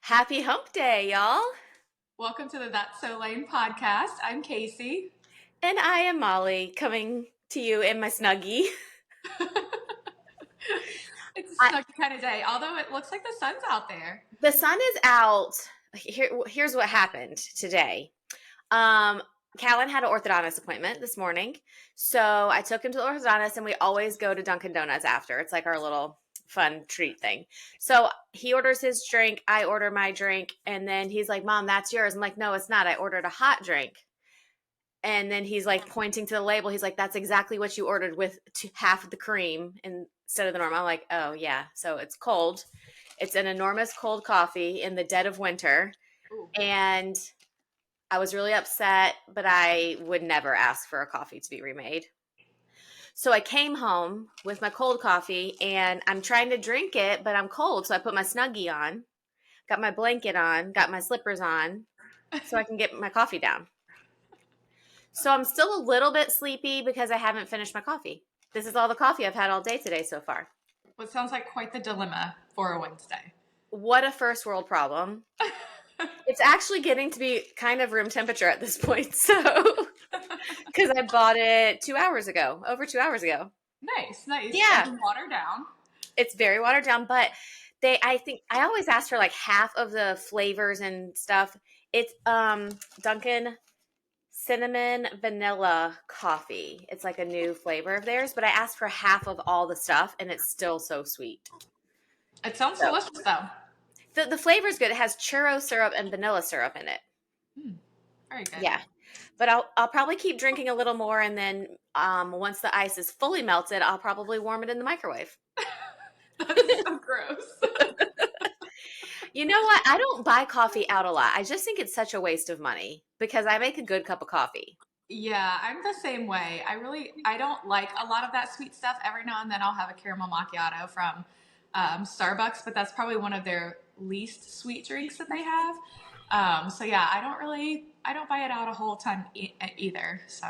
Happy hump day, y'all. Welcome to the That's So Lame podcast. I'm Casey. And I am Molly coming to you in my snuggie. It's a I, snuggy kind of day, although it looks like the sun's out there. the sun is out. Here's what happened today. Um, Callan had an orthodontist appointment this morning. So I took him to the orthodontist, and we always go to Dunkin' Donuts after. It's like our little fun treat thing. So he orders his drink, I order my drink, and then he's like, Mom, that's yours. I'm like, no, it's not. I ordered a hot drink. And then he's like pointing to the label. He's like, that's exactly what you ordered with half of the cream instead of the normal. I'm like, oh, yeah. So it's cold. It's an enormous cold coffee in the dead of winter. Ooh. And I was really upset, but I would never ask for a coffee to be remade. So I came home with my cold coffee and I'm trying to drink it, but I'm cold. So I put my Snuggie on, got my blanket on, got my slippers on so I can get my coffee down. So I'm still a little bit sleepy because I haven't finished my coffee. This is all the coffee I've had all day today so far. What sounds like quite the dilemma for a Wednesday. What a first world problem. It's actually getting to be kind of room temperature at this point. So, because I bought it 2 hours ago, over 2 hours ago. Nice. Yeah, And water down. it's very watered down, but I think I always ask for like half of the flavors and stuff. It's Dunkin' cinnamon vanilla coffee. It's like a new flavor of theirs, but I asked for half of all the stuff and it's still so sweet. It sounds So delicious, though. the flavor is good. It has churro syrup and vanilla syrup in it. Very good. Yeah. But I'll probably keep drinking a little more, and then once the ice is fully melted, I'll probably warm it in the microwave. That's so gross. You know what? I don't buy coffee out a lot. I just think it's such a waste of money because I make a good cup of coffee. Yeah, I'm the same way. I don't like a lot of that sweet stuff. Every now and then I'll have a caramel macchiato from Starbucks, but that's probably one of their least sweet drinks that they have. So yeah, I don't buy it out a whole ton either. So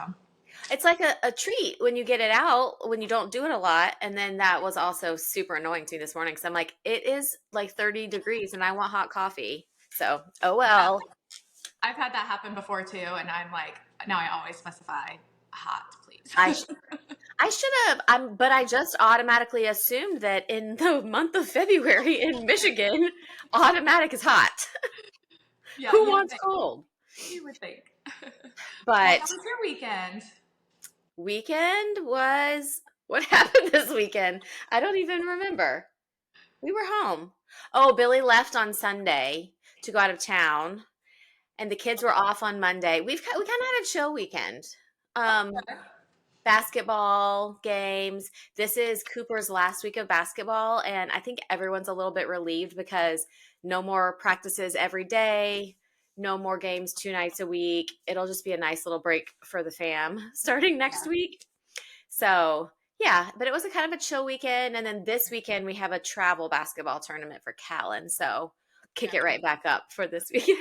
It's like a treat when you get it out, when you don't do it a lot. And then that was also super annoying to me this morning because I'm like, it is like 30 degrees and I want hot coffee. So, oh yeah, well. I've had that happen before too, and I'm like, now I always specify hot, I please. sh- I should have, but I just automatically assumed that in the month of February in Michigan, automatic is hot. Yeah, Who you would wants think. cold? You would think. Well, how But was your weekend? weekend was what happened this weekend? I don't even remember. We were home. Oh, Billy left on Sunday to go out of town, and the kids were off on Monday. We kind of had a chill weekend. Um, Okay. basketball games. This is Cooper's last week of basketball, and I think everyone's a little bit relieved because no more practices every day, no more games 2 nights a week. It'll just be a nice little break for the fam starting next Yeah. week. So, yeah, but it was a kind of a chill weekend. And then this weekend, we have a travel basketball tournament for Callan. So, kick Yeah. it right back up for this weekend.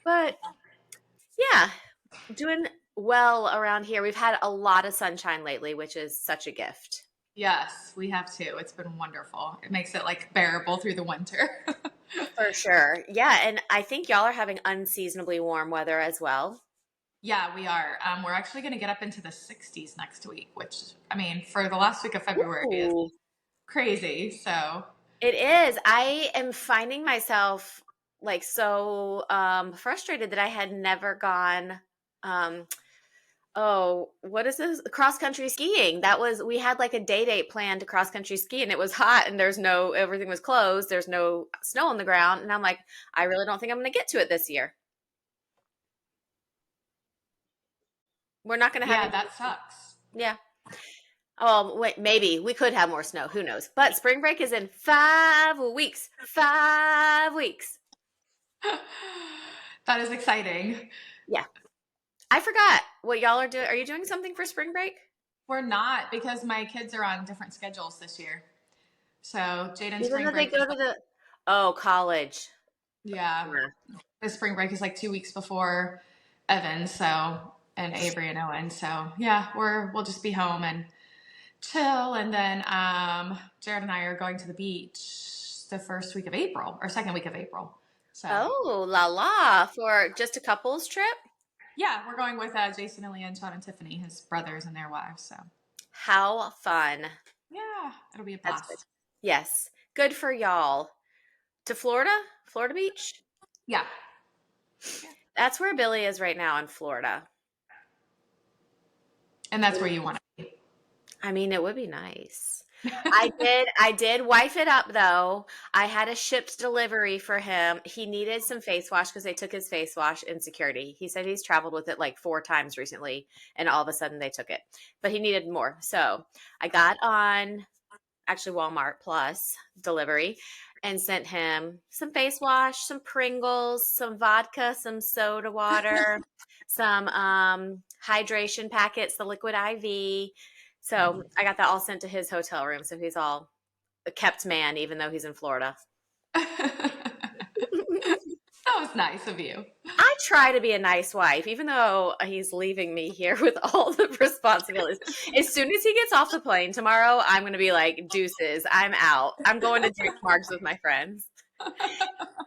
But yeah, doing well around here. We've had a lot of sunshine lately, which is such a gift. Yes, we have too. It's been wonderful. It makes it like bearable through the winter. For sure. Yeah. And I think y'all are having unseasonably warm weather as well. Yeah, we are. We're actually going to get up into the 60s next week, which, I mean, for the last week of February is Ooh. crazy. So, It is. I am finding myself like so frustrated that I had never gone um oh, what is this? Cross country skiing. We had like a day date planned to cross country ski and it was hot and everything was closed. There's no snow on the ground. And I'm like, I really don't think I'm going to get to it this year. We're not going to have yeah, any. that sucks. Yeah. Oh, wait, maybe we could have more snow. Who knows? But spring break is in 5 weeks. 5 weeks. That is exciting. Yeah. I forgot what y'all are doing. Are you doing something for spring break? We're not because my kids are on different schedules this year. So, Jaden's Even spring though they break go is, to college. yeah, Yeah. his spring break is like 2 weeks before Evan, so, and Avery and Owen. So, yeah, we'll just be home and chill. And then Jared and I are going to the beach the first week of April or second week of April. So Oh, la la, for just a couples trip? yeah, we're going with Jason and Leanne, Sean and Tiffany, his brothers and their wives. So How fun. yeah, it'll be a That's good. blast. Yes. Good for y'all. To Florida? Florida Beach? Yeah. That's where Billy is right now in Florida. And that's where you want to be. I mean, it would be nice. I did wife it up though. I had a shipped delivery for him. He needed some face wash because they took his face wash in security. He said he's traveled with it like 4 times recently, and all of a sudden they took it. But he needed more. So I got on actually Walmart Plus delivery and sent him some face wash, some Pringles, some vodka, some soda water, some hydration packets, the liquid IV. So I got that all sent to his hotel room. So he's all a kept man, even though he's in Florida. That was nice of you. I try to be a nice wife, even though he's leaving me here with all the responsibilities. As soon as he gets off the plane tomorrow, I'm going to be like, deuces, I'm out. I'm going to drink margs with my friends.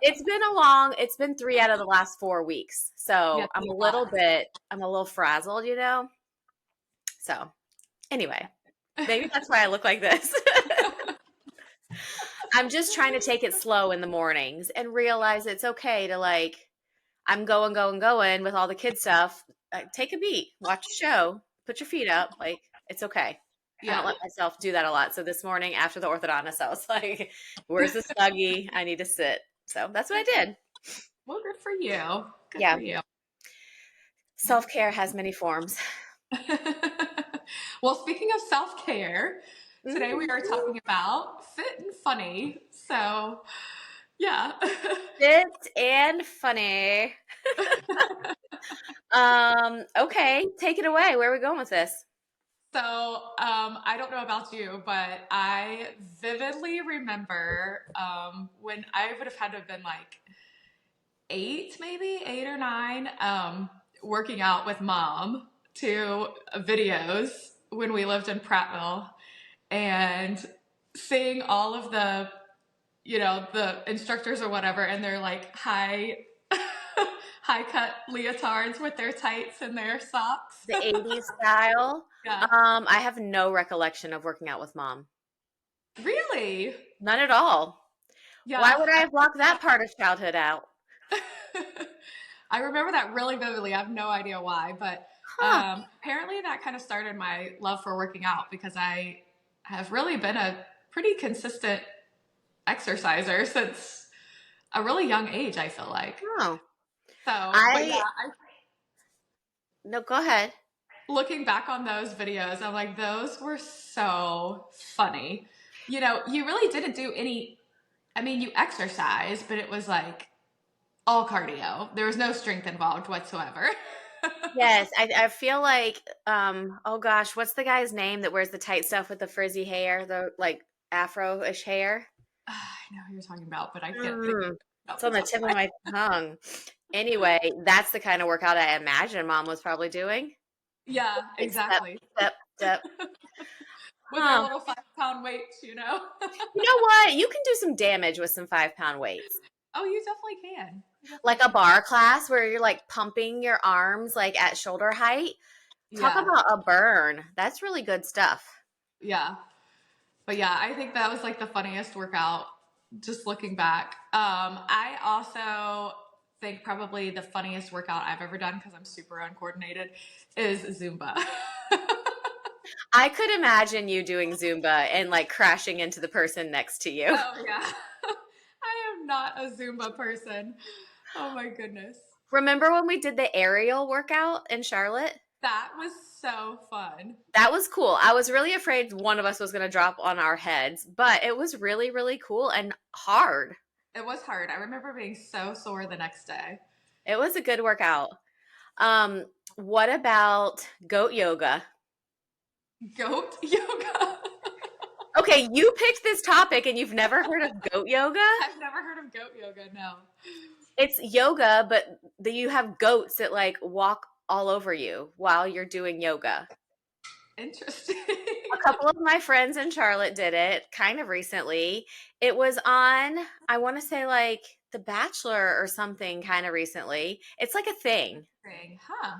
It's been 3 out of the last 4 weeks. So Yeah, I'm a little frazzled, you know? So anyway, maybe that's why I look like this. I'm just trying to take it slow in the mornings and realize it's okay to like, I'm going with all the kid stuff. Take a beat, watch a show, put your feet up. Like, it's okay. I don't yeah. let myself do that a lot. So this morning after the orthodontist, I was like, where's the Snuggie? I need to sit. So that's what I did. Well, good for you. Good Yeah. for you. Self care has many forms. Well, speaking of self care, today we are Mhm. talking about fit and funny. So, yeah. Fit and funny. Okay, take it away. Where are we going with this? So, I don't know about you, but I vividly remember when I would have had to have been like eight, maybe 8 or 9, working out with mom to videos when we lived in Prattville and seeing all of the, the instructors or whatever, and they're like high cut leotards with their tights and their socks. The 80s style. Yeah. I have no recollection of working out with mom. Really? None at all. Why Yeah. would I have blocked that part of childhood out? I remember that really vividly. I have no idea why, but Huh. apparently that kind of started my love for working out because I have really been a pretty consistent exerciser since a really young age, I feel like. Oh. But yeah, I no, go ahead. looking back on those videos, I'm like, those were so funny. You really didn't do any, I mean, you exercise, but it was like all cardio. There was no strength involved whatsoever. Yes, I feel like oh gosh, what's the guy's name that wears the tight stuff with the frizzy hair, the like afro-ish hair? I know who you're talking about, but I can't think Mm, of it's the on the top of tip of my my tongue. Anyway, that's the kind of workout I imagine mom was probably doing. Yeah, Like step, exactly. step, step. With our Huh. little 5 pound weights. You know what? You can do some damage with some 5 pound weights. Oh, you definitely can. You Like definitely a can. bar class where you're like pumping your arms like at shoulder height. Talk Yeah, about a burn. That's really good stuff. yeah. But yeah, I think that was like the funniest workout just looking back. I also think probably the funniest workout I've ever done because I'm super uncoordinated is Zumba. I could imagine you doing Zumba and like crashing into the person next to you. Oh, yeah. I am not a Zumba person. Oh my goodness. Remember when we did the aerial workout in Charlotte? That was so fun. That was cool. I was really afraid one of us was going to drop on our heads, but it was really, really cool and hard. It was hard. I remember being so sore the next day. It was a good workout. What about goat yoga? Goat yoga. Okay, you picked this topic and you've never heard of goat yoga? I've never heard of goat yoga, no. It's yoga, but you have goats that like walk all over you while you're doing yoga. Interesting. A couple of my friends in Charlotte did it kind of recently. It was on, I want to say like The Bachelor or something kind of recently. It's like a thing. Huh.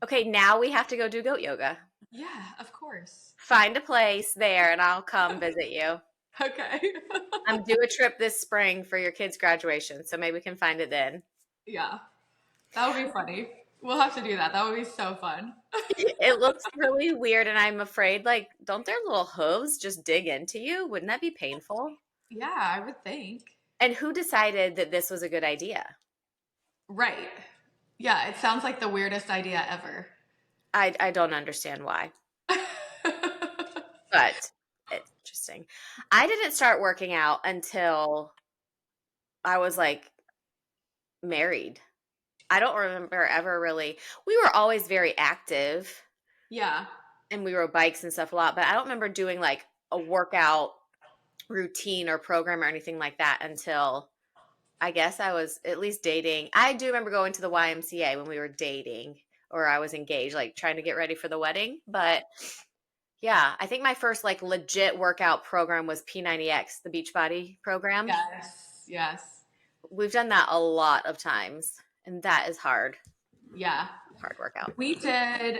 Okay, now we have to go do goat yoga. Yeah, of course. Find a place there and I'll come visit you. Okay. I'm due a trip this spring for your kid's graduation, so maybe we can find it then. Yeah, that would be funny. We'll have to do that. That would be so fun. It looks really weird, and I'm afraid, like, don't their little hooves just dig into you? Wouldn't that be painful? Yeah, I would think. And who decided that this was a good idea? Right. Yeah, it sounds like the weirdest idea ever. I don't understand why, but it's interesting. I didn't start working out until I was like married. I don't remember ever really. We were always very active Yeah. and we rode bikes and stuff a lot, but I don't remember doing like a workout routine or program or anything like that until I guess I was at least dating. I do remember going to the YMCA when we were dating or I was engaged, like trying to get ready for the wedding. But yeah, I think my first like legit workout program was P90X, the Beachbody program. Yes. Yes. We've done that a lot of times, and that is hard, Yeah. hard workout. We did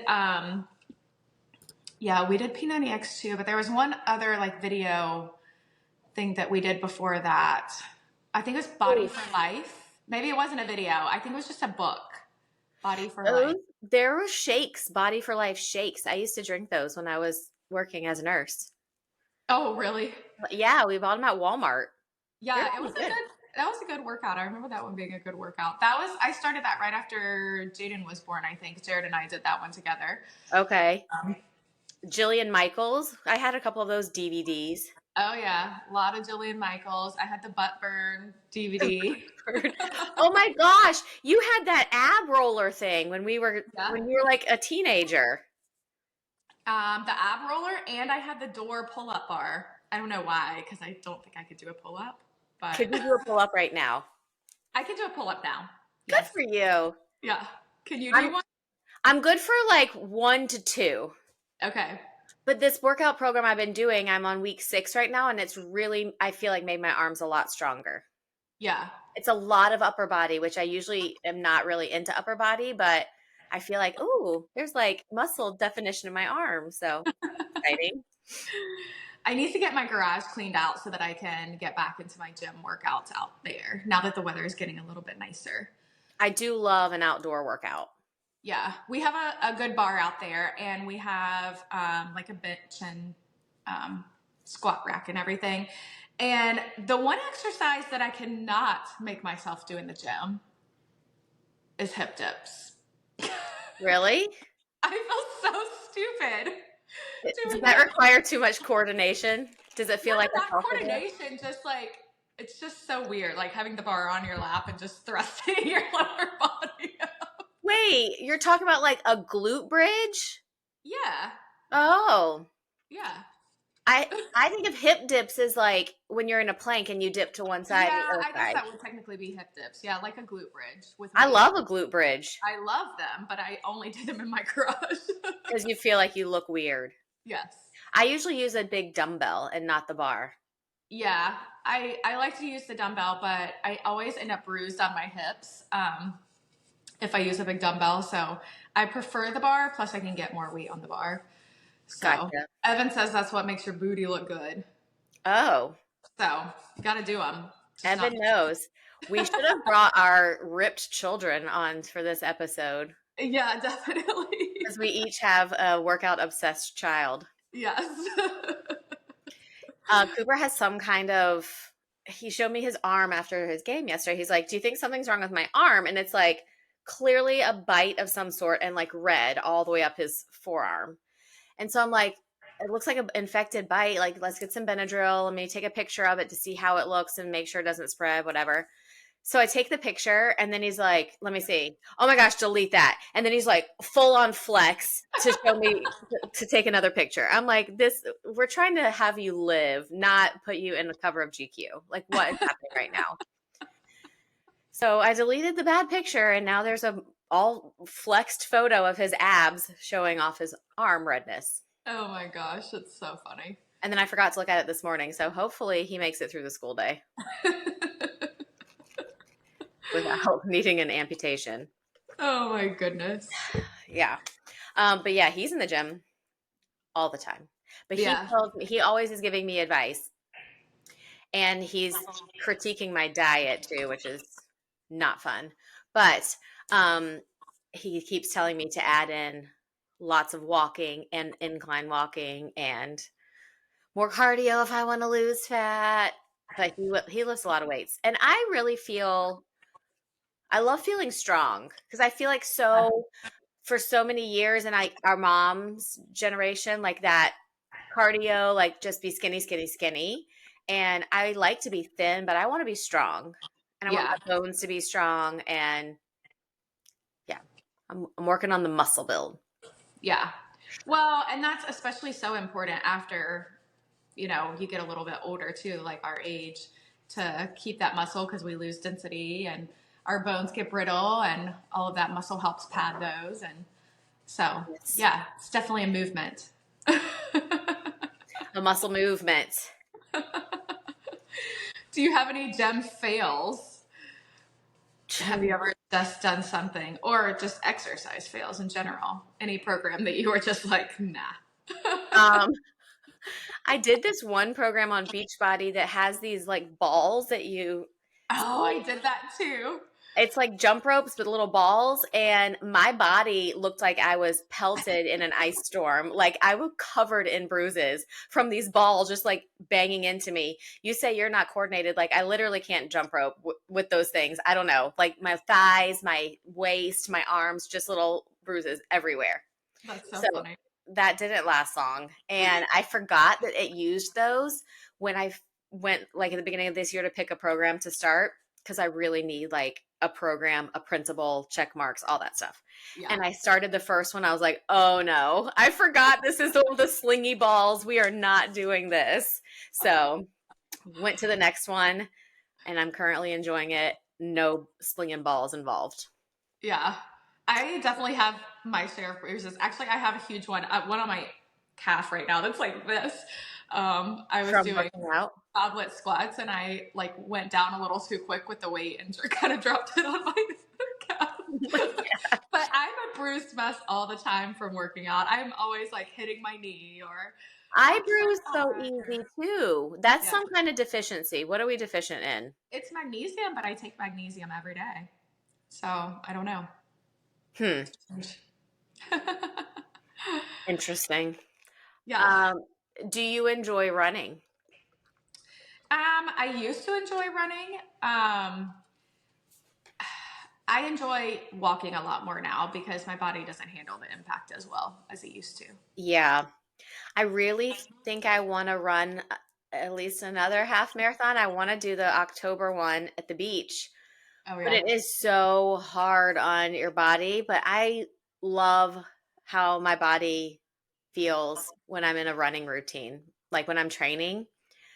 yeah, we did P90X too, but there was one other like video thing that we did before that. I think it was Body Ooh. for Life. Maybe it wasn't a video. I think it was just a book. Body for Those, Life. there were shakes, Body for Life shakes. I used to drink those when I was working as a nurse. Oh, really? Yeah, we bought them at Walmart. They're Yeah, it was pretty a good. good that was a good workout. I remember that one being a good workout. That was I started that right after Jaden was born, I think. Jared and I did that one together. Okay. Um, Jillian Michaels. I had a couple of those DVDs. oh yeah, a lot of Jillian Michaels. I had the butt burn DVD. Oh my gosh, you had that ab roller thing when we were Yeah. when you were like a teenager. The ab roller, and I had the door pull up bar. I don't know why, because I don't think I could do a pull up, but Could you do a pull up right now? I can do a pull up now. Good Yes. for you. Yeah. Can you do I'm one? I'm good for like 1 to 2. Okay. But this workout program I've been doing, I'm on week 6 right now, and it's really I feel like made my arms a lot stronger. Yeah. It's a lot of upper body, which I usually am not really into upper body, but I feel like, ooh, there's like muscle definition in my arm. So exciting. I need to get my garage cleaned out so that I can get back into my gym workouts out there now that the weather is getting a little bit nicer. I do love an outdoor workout. Yeah, we have a good bar out there, and we have like a bench and squat rack and everything. And the one exercise that I cannot make myself do in the gym is hip dips. Really? I feel so stupid Does doing that hip require too much coordination? Does it feel like a not self-care? coordination, just like it's just so weird, like having the bar on your lap and just thrusting your lower body. Wait, you're talking about like a glute bridge? Yeah, Oh, yeah, I think of hip dips as like when you're in a plank and you dip to one side and yeah. the other I guess side. that would technically be hip dips. Yeah, like a glute bridge with I weight. love a glute bridge I love them, but I only do them in my garage. because you feel like you look weird. Yes. I usually use a big dumbbell and not the bar. Yeah, I like to use the dumbbell, but I always end up bruised on my hips if I use a big dumbbell. So I prefer the bar. Plus, I can get more weight on the bar. So Gotcha. Evan says that's what makes your booty look good. Oh, So you got to do them. Just Evan not. knows. We should have brought our ripped children on for this episode Yeah, definitely. because we each have a workout obsessed child. Yes. Cooper has some kind of, he showed me his arm after his game yesterday. He's like, do you think something's wrong with my arm? And it's like clearly a bite of some sort and like red all the way up his forearm. And so I'm like, it looks like an infected bite. Like, let's get some Benadryl. Let me take a picture of it to see how it looks and make sure it doesn't spread, whatever. So I take the picture and then he's like, let me see. Oh my gosh, delete that. And then he's like full on flex to show me to take another picture. I'm like, we're trying to have you live, not put you in the cover of GQ. Like, what is happening right now? So I deleted the bad picture and now there's a all flexed photo of his abs showing off his arm redness. Oh my gosh, it's so funny. And then I forgot to look at it this morning. So hopefully he makes it through the school day without needing an amputation. Oh my goodness. Yeah. But yeah, he's in the gym all the time. But he Yeah. tells me, he always is giving me advice, and he's critiquing my diet too, which is not fun. But um, he keeps telling me to add in lots of walking and incline walking and more cardio if I want to lose fat. But he lifts a lot of weights, and I really feel I love feeling strong because I feel like so for so many years, and our mom's generation, like that cardio, like just be skinny, skinny, skinny. And I like to be thin, but I want to be strong, and I want Yeah. my bones to be strong. And yeah, I'm working on the muscle build. Yeah. Well, and that's especially so important after, you get a little bit older too, like our age, to keep that muscle because we lose density and our bones get brittle and all of that muscle helps pad those. And so, It's yeah, it's definitely a movement. a muscle movement. Do you have any gem fails? Have you ever just done something or just exercise fails in general? Any program that you were just like, nah. Um, I did this one program on Beachbody that has these like balls that you Oh, I did that too. it's like jump ropes with little balls, and my body looked like I was pelted in an ice storm. Like I was covered in bruises from these balls just like banging into me. You say you're not coordinated. Like I literally can't jump rope with those things. I don't know. Like my thighs, my waist, my arms, just little bruises everywhere. That's so So funny. that didn't last long. And I forgot that it used those when I went like at the beginning of this year to pick a program to start, because I really need like a program, a principal, check marks, all that stuff. Yeah. And I started the first one. I was like, oh no, I forgot this is the slingy balls. We are not doing this. So went to the next one, and I'm currently enjoying it. No slinging balls involved. Yeah. I definitely have my share of bruises. Actually, I have a huge one on my calf right now that's like this. I was From doing working out. goblet squats and I like went down a little too quick with the weight and kind of dropped it on my calf. But I'm a bruised mess all the time from working out. I'm always like hitting my knee or I my bruise so foot easy or too. That's yeah. some kind of deficiency. What are we deficient in? It's magnesium, but I take magnesium every day. So I don't know. Hmm. Interesting. Yeah. Um, do you enjoy running? I used to enjoy running. I enjoy walking a lot more now because my body doesn't handle the impact as well as it used to. Yeah. I really think I want to run at least another half marathon. I want to do the October one at the beach, Oh but yeah. it is so hard on your body. But I love how my body feels when I'm in a running routine. Like when I'm training, I,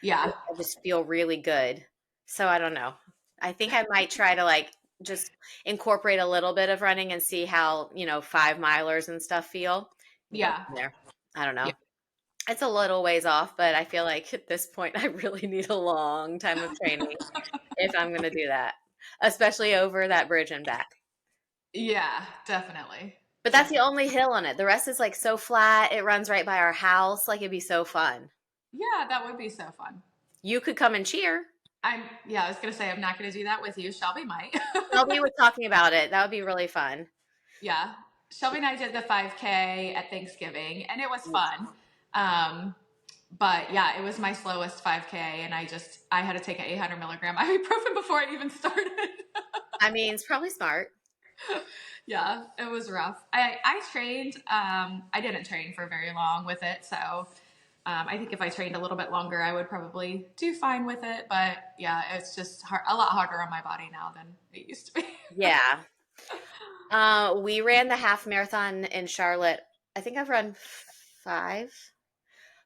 Yeah. I just feel really good. So I don't know. I think I might try to like just incorporate a little bit of running and see how, 5 milers and stuff feel. And go Yeah. from there. I don't Yeah. know. It's a little ways off, but I feel like at this point I really need a long time of training if I'm going to do that, especially over that bridge and back. Yeah, definitely. But that's the Definitely. only hill on it. The rest is like so flat. It runs right by our house. Like it'd be so fun. Yeah, that would be so fun. You could come and cheer. I was gonna say I'm not gonna do that with you. Shelby might. Shelby was talking about it. That would be really fun. Yeah. Shelby and I did the 5K at Thanksgiving and it was fun. Um, but yeah, it was my slowest 5K and I had to take an 800 milligram ibuprofen before I even started. I mean, it's probably smart. Yeah, it was rough. I trained. I didn't train for very long with it, so I think if I trained a little bit longer, I would probably do fine with it. But yeah, it's just a lot harder on my body now than it used to be. Yeah. We ran the half marathon in Charlotte. I think I've run 5,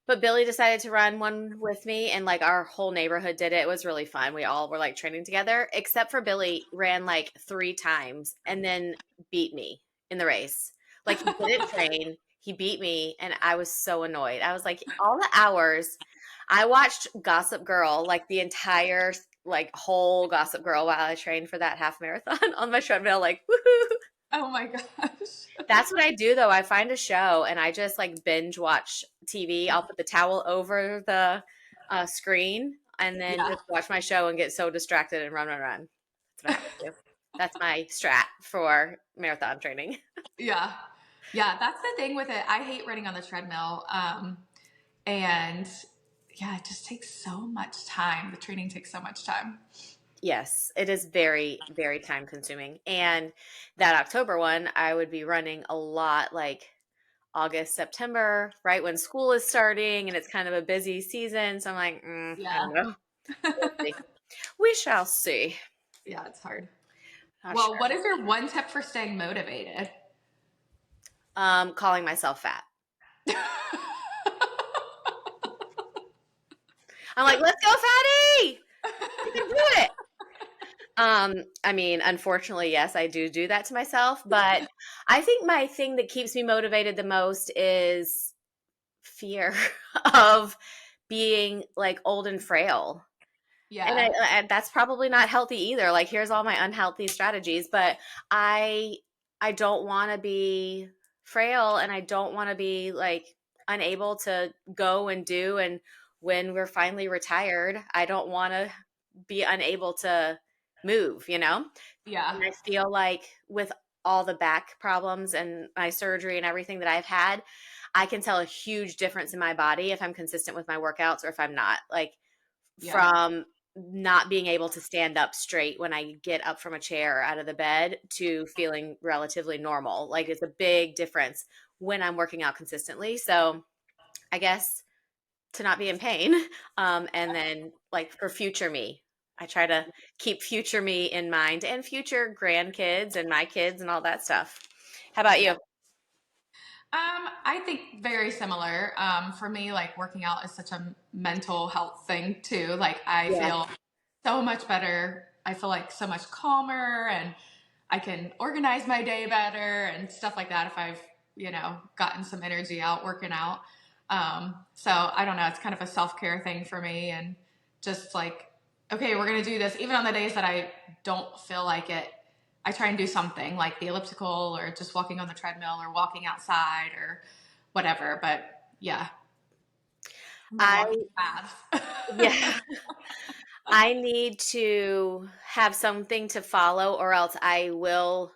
But Billy decided to run one with me, and like our whole neighborhood did it. It was really fun. We all were like training together, except for Billy ran like 3 times and then beat me in the race. Like he didn't train, he beat me, and I was so annoyed. I was like, all the hours I watched Gossip Girl, like the entire like whole Gossip Girl while I trained for that half marathon on my treadmill, like woohoo. Oh my gosh. That's what I do though. I find a show and I just like binge watch TV. I'll put the towel over the screen and then Yeah. just watch my show and get so distracted and run, run, run. That's what I have to do. That's my strat for marathon training. Yeah. Yeah, that's the thing with it. I hate running on the treadmill. And yeah, it just takes so much time. The training takes so much time. Yes, it is very, very time consuming. And that October one, I would be running a lot like August, September, right when school is starting and it's kind of a busy season. So I'm like, I Yeah. don't know. We'll see. We shall see. Yeah, it's hard. Not Well, sure. what is your one tip for staying motivated? Calling myself fat. I'm like, let's go, fatty. You can do it. I mean, unfortunately, yes, I do that to myself, but I think my thing that keeps me motivated the most is fear of being like old and frail. And Yeah. that's probably not healthy either. Like, here's all my unhealthy strategies, but I I don't want to be frail, and I don't want to be like unable to go and do. And when we're finally retired, I don't want to be unable to move. Yeah. And I feel like with all the back problems and my surgery and everything that I've had, I can tell a huge difference in my body if I'm consistent with my workouts or if I'm not. Like, Yeah. from not being able to stand up straight when I get up from a chair out of the bed to feeling relatively normal. Like, it's a big difference when I'm working out consistently. So I guess to not be in pain. And then like for future me, I try to keep future me in mind and future grandkids and my kids and all that stuff. How about Yeah. you? I think very similar. For me, like working out is such a mental health thing too. Like I Yeah. feel so much better. I feel like so much calmer and I can organize my day better and stuff like that if I've, gotten some energy out working out. So I don't know, it's kind of a self-care thing for me and just like, okay, we're going to do this. Even on the days that I don't feel like it, I try and do something like the elliptical or just walking on the treadmill or walking outside or whatever. But yeah, I'm a I walking path. yeah, I need to have something to follow or else I will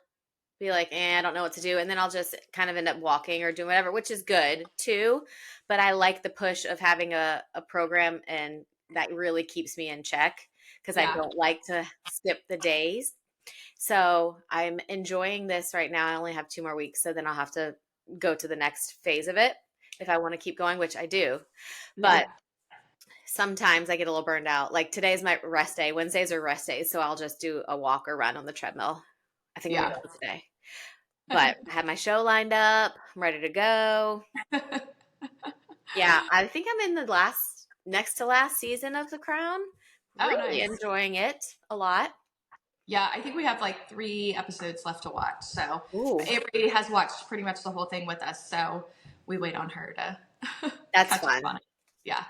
be like, I don't know what to do. And then I'll just kind of end up walking or doing whatever, which is good too. But I like the push of having a program, and that really keeps me in check because I Yeah. don't like to skip the days. So I'm enjoying this right now. I only have 2 more weeks, so then I'll have to go to the next phase of it if I want to keep going, which I do. Yeah. But sometimes I get a little burned out. Like today's my rest day. Wednesdays are rest days, so I'll just do a walk or run on the treadmill. I think I'm Yeah. gonna go today. But I have my show lined up. I'm ready to go. Yeah, I think I'm in the next to last season of The Crown. Oh, Really nice. enjoying it a lot. Yeah, I think we have like 3 episodes left to watch. So Ooh, Avery has watched pretty much the whole thing with us. So we wait on her to that's catch up fun. on it. Yeah.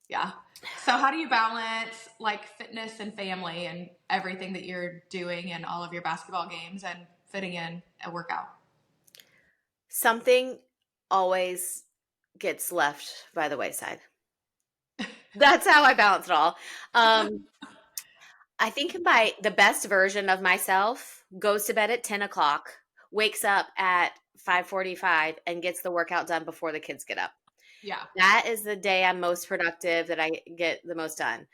Yeah. So how do you balance like fitness and family and everything that you're doing and all of your basketball games and fitting in a workout? Something always gets left by the wayside. That's how I balance it all. Um, I think the best version of myself goes to bed at 10 o'clock, wakes up at 5:45, and gets the workout done before the kids get up. Yeah. That is the day I'm most productive, that I get the most done.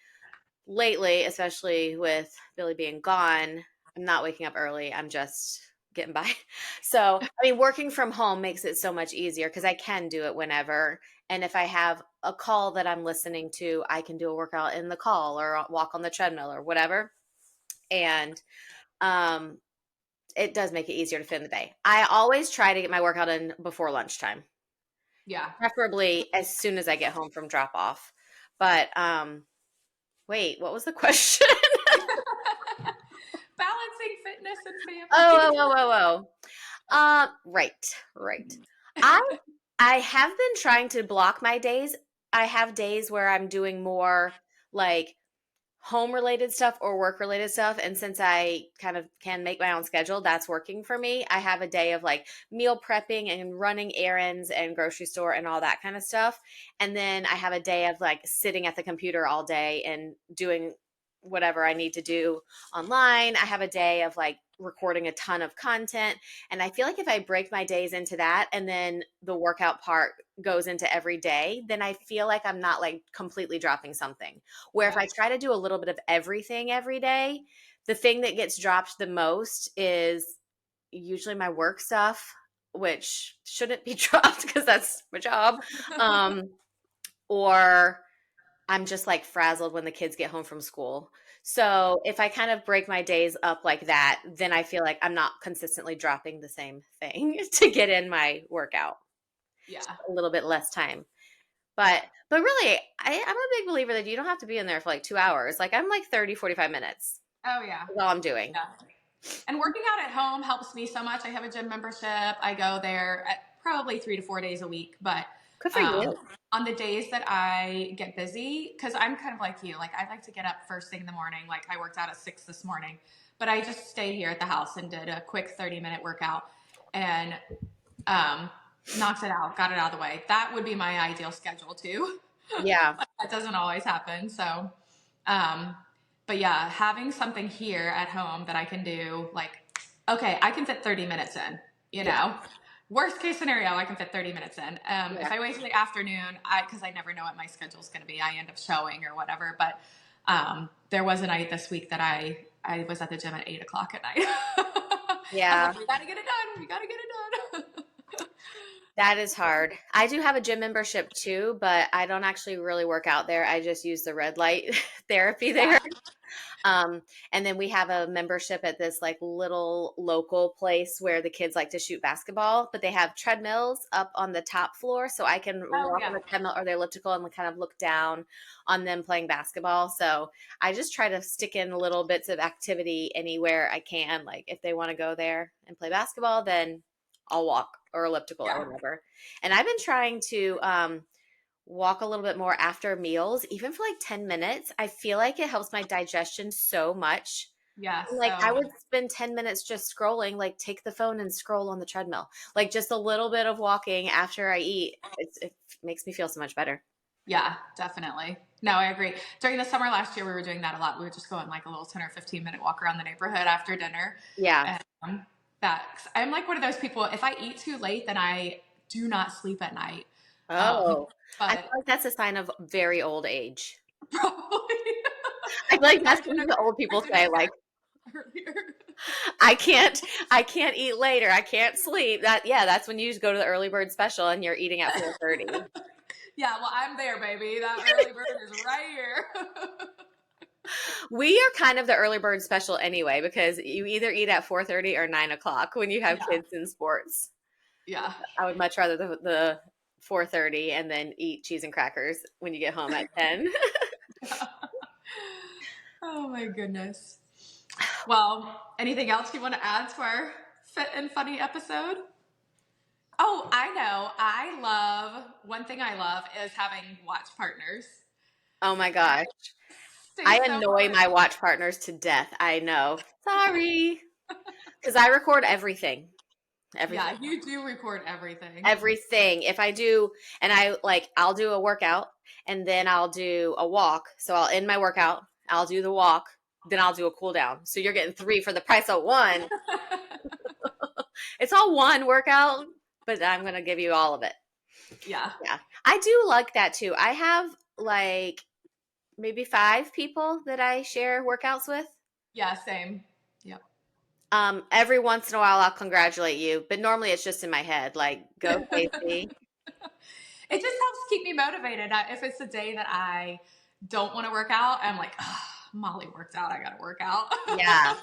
Lately, especially with Billy being gone, I'm not waking up early. I'm just getting by. So, I mean, working from home makes it so much easier because I can do it whenever. And if I have a call that I'm listening to, I can do a workout in the call or walk on the treadmill or whatever. And um, it does make it easier to fit in the day. I always try to get my workout in before lunchtime. Yeah. preferably as soon as I get home from drop off. But wait, what was the question? Balancing fitness and Oh, family. oh, oh, oh, oh. Right, right. I I have been trying to block my days. I have days where I'm doing more like home related stuff or work related stuff. And since I kind of can make my own schedule, that's working for me. I have a day of like meal prepping and running errands and grocery store and all that kind of stuff. And then I have a day of like sitting at the computer all day and doing whatever I need to do online. I have a day of like recording a ton of content. And I feel like if I break my days into that and then the workout part goes into every day, then I feel like I'm not like completely dropping something. Where if Yeah. I try to do a little bit of everything every day, the thing that gets dropped the most is usually my work stuff, which shouldn't be dropped because that's my job. Um, or I'm just like frazzled when the kids get home from school. So if I kind of break my days up like that, then I feel like I'm not consistently dropping the same thing to get in my workout. Just Yeah. a little bit less time. But really, I'm a big believer that you don't have to be in there for like 2 hours. Like I'm like 30, 45 minutes Oh yeah. is all I'm doing. Yeah. And working out at home helps me so much. I have a gym membership. I go there probably 3 to 4 days a week. But Good for um, you. on the days that I get busy, because I'm kind of like you, like I like to get up first thing in the morning. Like I worked out at 6 this morning, but I just stayed here at the house and did a quick 30-minute workout and um, knocked it out, got it out of the way. That would be my ideal schedule too. Yeah. That doesn't always happen. So, um, but yeah, having something here at home that I can do, like, okay, I can fit 30 minutes in, you Yeah. know, worst case scenario, I can fit 30 minutes in. Yeah. If I wait till the afternoon, cause I never know what my schedule's going to be, I end up showing or whatever. But, there was a night this week that I was at the gym at 8 o'clock at night. I was Yeah. like, we got to get it done. We got to get it done. That is hard. I do have a gym membership too, but I don't actually really work out there. I just use the red light therapy there. Yeah. Um, and then we have a membership at this like little local place where the kids like to shoot basketball, but they have treadmills up on the top floor. So I can Oh walk on yeah. the treadmill or the elliptical and kind of look down on them playing basketball. So I just try to stick in little bits of activity anywhere I can. Like if they want to go there and play basketball, then I'll walk or elliptical or Yeah. whatever. And I've been trying to walk a little bit more after meals, even for like 10 minutes. I feel like it helps my digestion so much. Yes. Like Oh I my. would spend 10 minutes just scrolling, like take the phone and scroll on the treadmill. Like just a little bit of walking after I eat. It makes me feel so much better. Yeah, definitely. No, I agree. During the summer last year, we were doing that a lot. We would just go on like a little 10 or 15-minute walk around the neighborhood after dinner. Yeah. And that I'm like one of those people, if I eat too late, then I do not sleep at night. Um, Oh, I feel but like that's a sign of very old age. probably I feel like like our that's dinner, something the old our people dinner say, like, started earlier. I can't eat later. I can't sleep. Yeah, that's when you just go to the early bird special and you're eating at 4:30. Yeah, well, I'm there, baby. That early bird is right here. We are kind of the early bird special anyway because you either eat at 4:30 or 9 o'clock when you have Yeah, kids in sports. yeah. I would much rather the 4:30 and then eat cheese and crackers when you get home at 10. Oh my goodness. Well, anything else you want to add to our fit and funny episode? Oh, I know. One thing I love is having watch partners. Oh my I gosh. stay I so annoy my motivated. watch partners to death. I know. Sorry. Because I record everything. Everything. Yeah, you do record everything. Everything. If I do, and I'll do a workout and then I'll do a walk. So I'll end my workout, I'll do the walk, then I'll do a cool down. So you're getting three for the price of one. It's all one workout, but I'm going to give you all of it. Yeah. Yeah. I do like that too. I have like maybe 5 people that I share workouts with. Yeah, same. Yep. Every once in a while I'll congratulate you, but normally it's just in my head, like, go Casey. It just helps keep me motivated. If it's a day that I don't want to work out, I'm like, oh, Molly worked out. I got to work out. Yeah.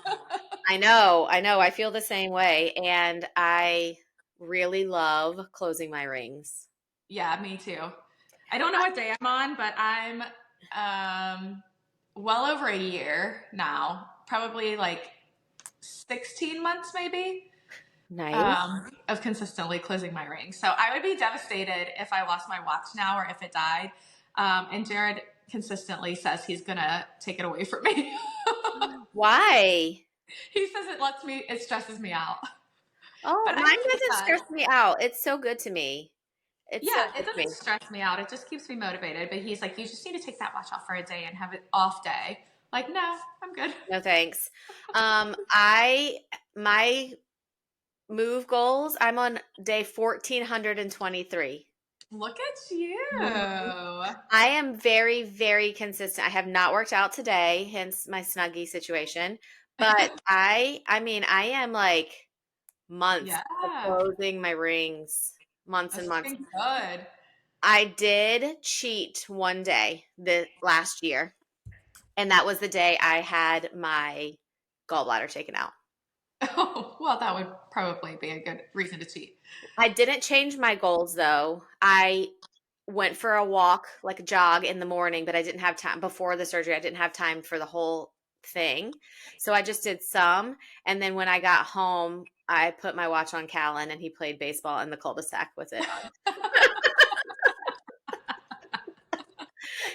I know. I know. I feel the same way. And I really love closing my rings. Yeah, me too. I don't know what day I'm on, but I'm well over a year now, probably like 16 months maybe, Nice. of consistently closing my ring. So I would be devastated if I lost my watch now or if it died. And Jared consistently says he's gonna take it away from me. Why? He says it stresses me out. Oh, But I mine think it doesn't does. stress me out. It's so good to me. It's so Yeah, it good to doesn't me. stress me out. It just keeps me motivated. But he's like, you just need to take that watch off for a day and have an off day. Like, no, I'm good. No thanks. I my move goals, I'm on day 1423. Look at you. Mhm. I am very, very consistent. I have not worked out today, hence my Snuggie situation. But I mean, I am like months Yeah, of closing my rings, months and that's months. looking good. I did cheat one day the last year, and that was the day I had my gallbladder taken out. Oh, well, that would probably be a good reason to cheat. I didn't change my goals though. I went for a walk, like a jog in the morning, but I didn't have time before the surgery. I didn't have time for the whole thing. So I just did some. And then when I got home, I put my watch on Callan and he played baseball in the cul-de-sac with it on.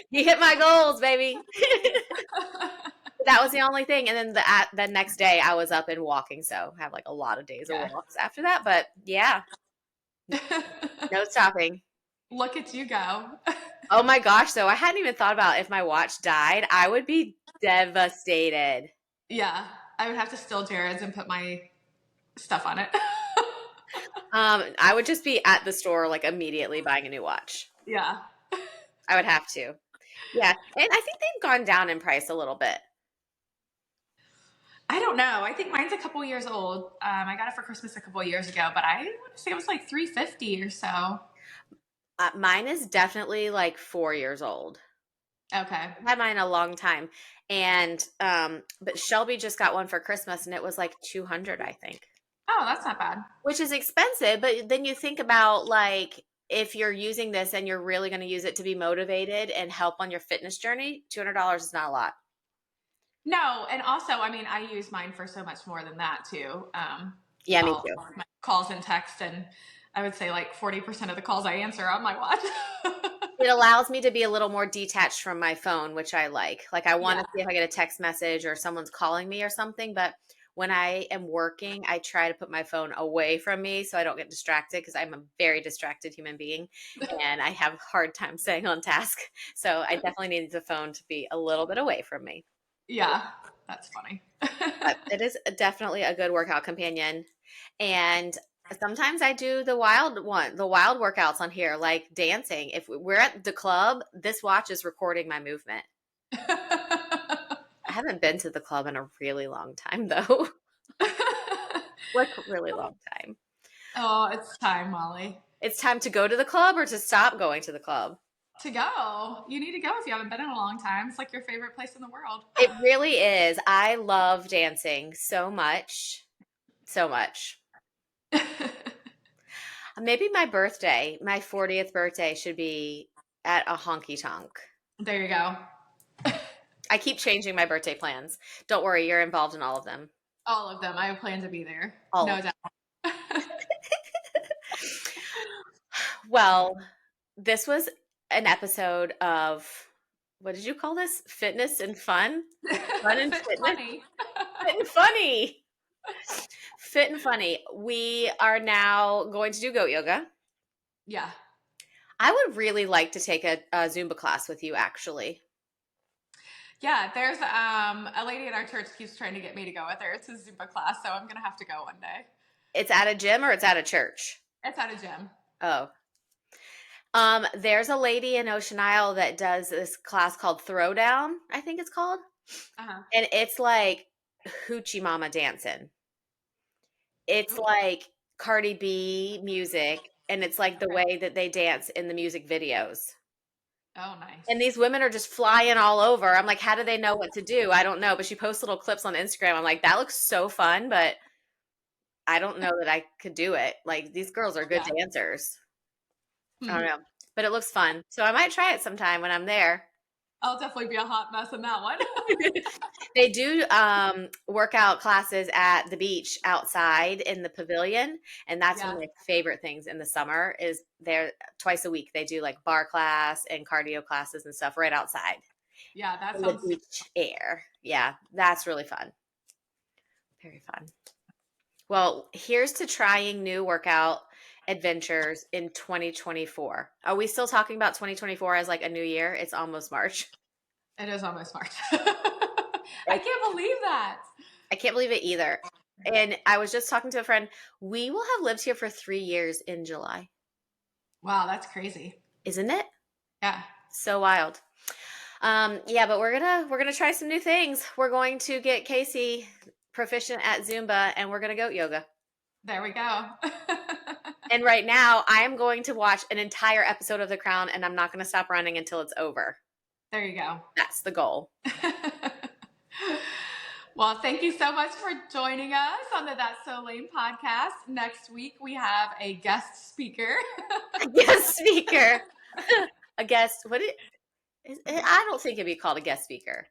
He hit my goals, baby. That was the only thing. And then the next day I was up and walking. So I have like a lot of days of Yeah. walks after that. But yeah, no stopping. Look at you go. Oh my gosh. So I hadn't even thought about if my watch died, I would be devastated. Yeah, I would have to steal Jared's and put my stuff on it. I would just be at the store like immediately buying a new watch. Yeah. I would have to. Yeah. And I think they've gone down in price a little bit. I don't know. I think mine's a couple years old. I got it for Christmas a couple years ago, but I want to say it was like 350 or so. Mine is definitely like 4 years old. Okay. I've had mine a long time. And but Shelby just got one for Christmas and it was like 200, I think. Oh, that's not bad. Which is expensive, but then you think about like if you're using this and you're really going to use it to be motivated and help on your fitness journey, $200 is not a lot. No, and also, I mean, I use mine for so much more than that too. Yeah, me All too. my calls and text, and I would say like 40% of the calls I answer are on my watch. It allows me to be a little more detached from my phone, which I like. Like I want Yeah. to see if I get a text message or someone's calling me or something, but when I am working, I try to put my phone away from me so I don't get distracted because I'm a very distracted human being and I have a hard time staying on task. So I definitely need the phone to be a little bit away from me. Yeah, that's funny. But it is definitely a good workout companion. And sometimes I do the wild workouts on here, like dancing. If we're at the club, this watch is recording my movement. I haven't been to the club in a really long time, though. Like a really long time. Oh, it's time, Molly. It's time to go to the club or to stop going to the club. To go. You need to go if you haven't been in a long time. It's like your favorite place in the world. It really is. I love dancing so much. So much. Maybe my birthday, my 40th birthday, should be at a honky tonk. There you go. I keep changing my birthday plans. Don't worry, you're involved in all of them. All of them. I plan to be there. All No of them. doubt. Well, this was an episode of what did you call this? Fitness and fun? Fun and fitness? Funny. Fit and funny. Fit and funny. We are now going to do goat yoga. Yeah. I would really like to take a Zumba class with you, actually. Yeah, there's a lady at our church keeps trying to get me to go with her. It's a Zumba class, so I'm gonna have to go one day. It's at a gym or it's at a church? It's at a gym. Oh. There's a lady in Ocean Isle that does this class called Throwdown, I think it's called. Uh-huh. And it's like Hoochie Mama dancing. It's Ooh. like Cardi B music, and it's like the way that they dance in the music videos. Oh, nice. And these women are just flying all over. I'm like, how do they know what to do? I don't know. But she posts little clips on Instagram. I'm like, that looks so fun, but I don't know that I could do it. Like, these girls are good Yeah. dancers. I don't know, but it looks fun. So I might try it sometime when I'm there. I'll definitely be a hot mess in that one. They do workout classes at the beach outside in the pavilion, and that's one of Yes. my favorite things in the summer is there twice a week. They do like bar class and cardio classes and stuff right outside Yeah, that in the sounds beach air. Yeah, that's really fun. Very fun. Well, here's to trying new workout adventures in 2024. Are we still talking about 2024 as like a new year? It's almost March. it is almost March. I can't believe that. I can't believe it either. And I was just talking to a friend. We will have lived here for 3 years in July. Wow, that's crazy. Isn't it? Yeah. So wild. Yeah, but we're gonna try some new things. We're going to get Casey proficient at Zumba and we're gonna goat yoga. There we go. And right now I am going to watch an entire episode of The Crown and I'm not gonna stop running until it's over. There you go. That's the goal. Well, thank you so much for joining us on the That's So Lame podcast. Next week, we have a guest speaker. Guest speaker. A guest, I don't think it'd be called a guest speaker.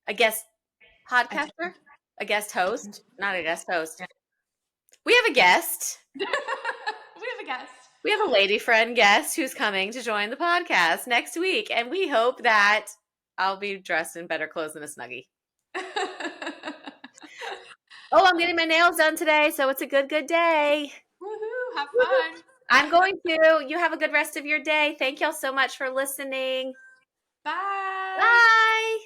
A guest podcaster? A guest host? Not a guest host. We have a guest. We have a guest. We have a lady friend guest who's coming to join the podcast next week. And we hope that I'll be dressed in better clothes than a Snuggie. Oh, I'm getting my nails done today, so it's a good day. Woohoo, have fun. I'm going to. You have a good rest of your day. Thank y'all so much for listening. Bye. Bye.